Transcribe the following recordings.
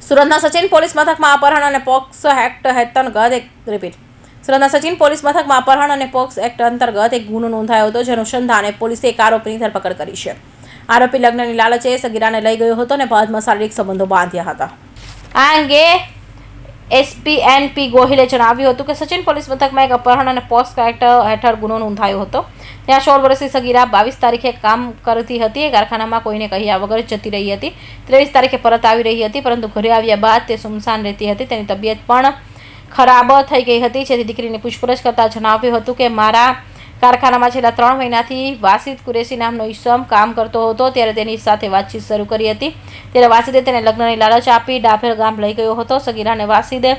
સુરતના સચિન પોલીસ મથકમાં અપહરણ અને પોક્સો એક્ટ અંતર્ગત સુરતના સચિન પોલીસ મથકમાં અપહરણ અને પોક્સો એક્ટ અંતર્ગત એક ગુનો નોંધાયો હતો, જેનું અનુસંધાને પોલીસે એક આરોપીની ધરપકડ કરી છે. આરોપી લગ્નની લાલચે સગીરાને લઈ ગયો હતો અને બાદમાં શારીરિક સંબંધો બાંધ્યા હતા. આ અંગે એસપી ગોહિલે જણાવ્યું હતું કે સચિન પોલીસ મથકમાં એક અપહરણ અને પોક્સો એક્ટ હેઠળ ગુનો નોંધાયો હતો. ત્યાં 16 વર્ષની સગીરા 22 તારીખે કામ કરતી હતી. કારખાનામાં કોઈને કહ્યા વગર જતી રહી હતી. 23 તારીખે પરત આવી રહી હતી, પરંતુ ઘરે આવ્યા બાદ તે સુમસાન રહેતી હતી. તેની તબિયત પણ ખરાબ થઈ ગઈ હતી, જેથી દીકરીને પૂછપરછ કરતા જણાવ્યું હતું કે મારા કારખાનામાં છેલ્લા 3 મહિનાથી વાસિદ કુરેશી નામનો ઈસમ કામ કરતો હતો. ત્યારે તેની સાથે વાતચીત શરૂ કરી હતી. ત્યારે વાસિદે તેને લગ્નની લાલચ આપી ડાભેલ ગામ લઈ ગયો હતો. સગીરાને વાસિદે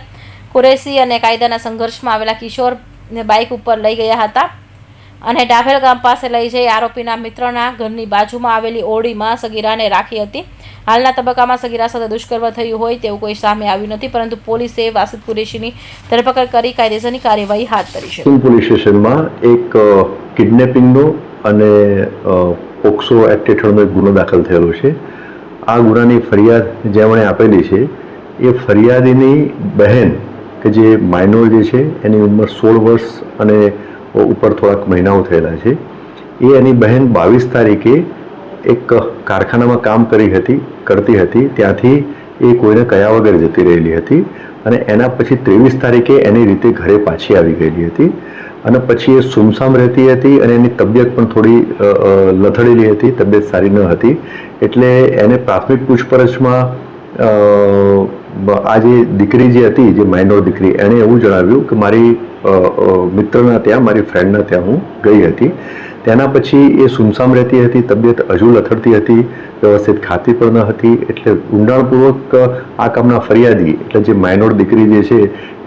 કુરેશી અને કાયદાના સંઘર્ષમાં આવેલા કિશોરને બાઇક ઉપર લઈ ગયા હતા અને ડાભેલ ગામ પાસે લઈ જઈ આરોપીના મિત્રના ઘરની બાજુમાં આવેલી ઓરડીમાં સગીરાને રાખી હતી. હાલના તબક્કામાં સગીરા સાથે દુષ્કર્મ થયું હોય તેવું કોઈ સામે આવ્યું નથી, પરંતુ પોલીસે વાસિદ કુરેશીની ધરપકડ કરી કાયદેસરની કાર્યવાહી હાથ ધરી છે. પોલીસ સ્ટેશનમાં એક કિડનેપિંગનો અને પોક્સો એક્ટ હેઠળનો એક ગુનો દાખલ થયેલો છે. આ ગુનાની ફરિયાદ જેમણે આપેલી છે એ ફરિયાદીની બહેન કે જે માઇનોર જે છે એની ઉંમર 16 વર્ષ અને ઉપર થોડાક મહિનાઓ થયેલા છે. એ એની બહેન 22 તારીખે એક કારખાનામાં કામ કરતી હતી. ત્યાંથી એ કોઈને કયા વગર જતી રહેલી હતી અને એના પછી 23 તારીખે એની રીતે ઘરે પાછી આવી ગયેલી હતી અને પછી એ સુમસામ રહેતી હતી અને એની તબિયત પણ થોડી લથડેલી હતી, તબિયત સારી ન હતી. એટલે એને પ્રાથમિક પૂછપરછમાં આ જે દીકરી જે હતી, જે માઇનોર દીકરી, એણે એવું જણાવ્યું કે મારી મિત્રના ત્યાં, મારી ફ્રેન્ડના ત્યાં હું ગઈ હતી. તેના પછી એ સુમસામ રહેતી હતી, તબિયત હજુ લથડતી હતી, વ્યવસ્થિત ખાતી પણ ન હતી. એટલે ઊંડાણપૂર્વક આ કામના ફરિયાદી એટલે જે માઇનોર દીકરી જે છે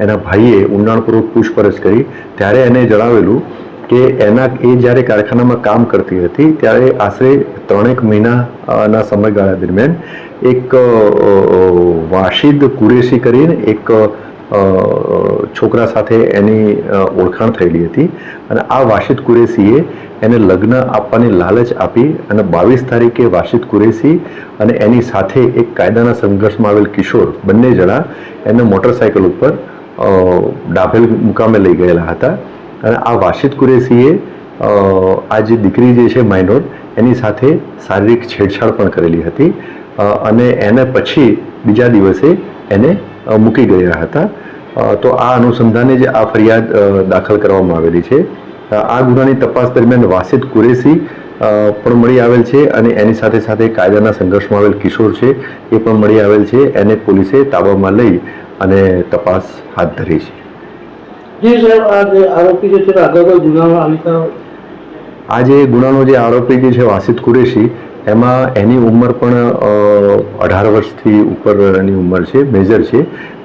એના ભાઈએ ઊંડાણપૂર્વક પૂછપરછ કરી. ત્યારે એને જણાવેલું કે એ જ્યારે કારખાનામાં કામ કરતી હતી ત્યારે આશરે 3 મહિનાના સમયગાળા દરમિયાન એક વાસિદ કુરેશી કરીને એક છોકરા સાથે એની ઓળખાણ થયેલી હતી અને આ વાસિદ કુરેશીએ એને લગ્ન આપવાની લાલચ આપી અને 22 તારીખે વાસિદ કુરેશી અને એની સાથે એક કાયદાના સંઘર્ષમાં આવેલ કિશોર, બંને જણા એને મોટરસાયકલ ઉપર ડાભેલ મુકામે લઈ ગયેલા હતા. અને આ વાસિદ કુરેશીએ આ જે દીકરી જે છે માઇનોર, એની સાથે શારીરિક છેડછાડ પણ કરેલી હતી અને એને પછી બીજા દિવસે એને મૂકી ગયા હતા. તો આ અનુસંધાને જે આ ફરિયાદ દાખલ કરવામાં આવેલી છે. આ ગુનાની તપાસ દરમિયાન વાસિદ કુરેશી પણ મળી આવેલ છે અને એની સાથે સાથે કાયદાના સંઘર્ષમાં આવેલ કિશોર છે એ પણ મળી આવેલ છે. એને પોલીસે તાબામાં લઈ અને તપાસ હાથ ધરી છે. આ જે ગુનાનો જે આરોપી જે છે વાસિદ કુરેશી, એમાં એની ઉંમર પણ 18 વર્ષથી ઉપરની ઉંમર છે, મેજર છે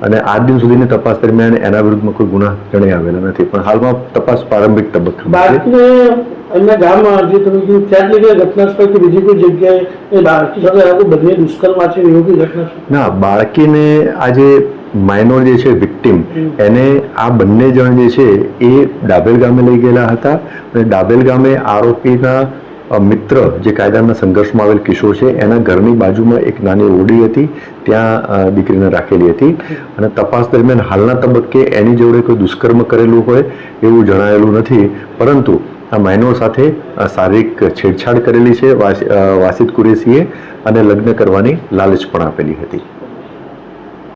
અને આજ દિન સુધીની તપાસ દરમિયાન એના વિરુદ્ધમાં કોઈ ગુના જણાઈ આવેલા નથી. પણ હાલમાં તપાસ પ્રારંભિક તબક્કામાં છે. એમના ગામમાં જે તમે કીધું ત્યાં જ લઈ ઘટના સ્થળથી બીજી કોઈ જગ્યાએ એ બાળકી સાથે બંને દુષ્કર્મ છે એવું કોઈ ઘટના? ના, બાળકીને આ જે માઇનોર જે છે વિક્ટિમ, એને આ બંને જણ જે છે એ ડાભેલ ગામે લઈ ગયેલા હતા અને ડાભેલ ગામે આરોપીના મિત્ર જે કાયદાના સંઘર્ષમાં આવેલ કિશોર છે એના ઘરની બાજુમાં એક નાની ઓરડી હતી, ત્યાં દીકરીને રાખેલી હતી અને તપાસ દરમિયાન હાલના તબક્કે એની જોડે કોઈ દુષ્કર્મ કરેલું હોય એવું જણાયેલું નથી, પરંતુ આ માઇનોર સાથે શારીરિક છેડછાડ કરેલી છે વાસિદ કુરેશીએ અને લગ્ન કરવાની લાલચ પણ આપેલી હતી.